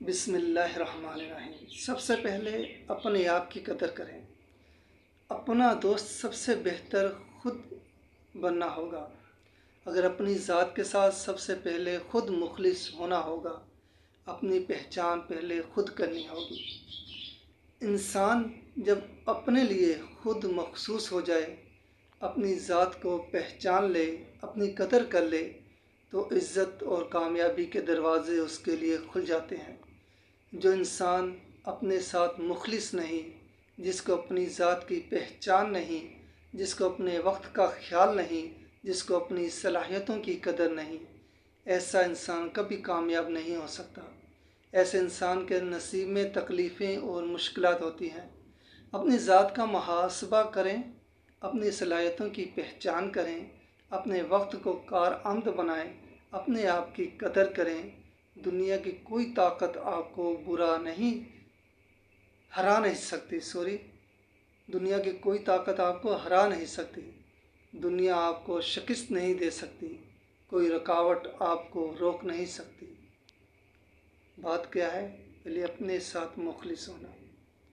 بسم اللہ الرحمن الرحیم۔ سب سے پہلے اپنے آپ کی قدر کریں۔ اپنا دوست سب سے بہتر خود بننا ہوگا۔ اگر اپنی ذات کے ساتھ سب سے پہلے خود مخلص ہونا ہوگا، اپنی پہچان پہلے خود کرنی ہوگی۔ انسان جب اپنے لیے خود مخصوص ہو جائے، اپنی ذات کو پہچان لے، اپنی قدر کر لے، تو عزت اور کامیابی کے دروازے اس کے لیے کھل جاتے ہیں۔ جو انسان اپنے ساتھ مخلص نہیں، جس کو اپنی ذات کی پہچان نہیں، جس کو اپنے وقت کا خیال نہیں، جس کو اپنی صلاحیتوں کی قدر نہیں، ایسا انسان کبھی کامیاب نہیں ہو سکتا۔ ایسے انسان کے نصیب میں تکلیفیں اور مشکلات ہوتی ہیں۔ اپنی ذات کا محاسبہ کریں، اپنی صلاحیتوں کی پہچان کریں، اپنے وقت کو کارآمد بنائیں، اپنے آپ کی قدر کریں۔ دنیا کی کوئی طاقت آپ کو ہرا نہیں سکتی۔ دنیا کی کوئی طاقت آپ کو ہرا نہیں سکتی۔ دنیا آپ کو شکست نہیں دے سکتی۔ کوئی رکاوٹ آپ کو روک نہیں سکتی۔ بات کیا ہے؟ پہلے اپنے ساتھ مخلص ہونا۔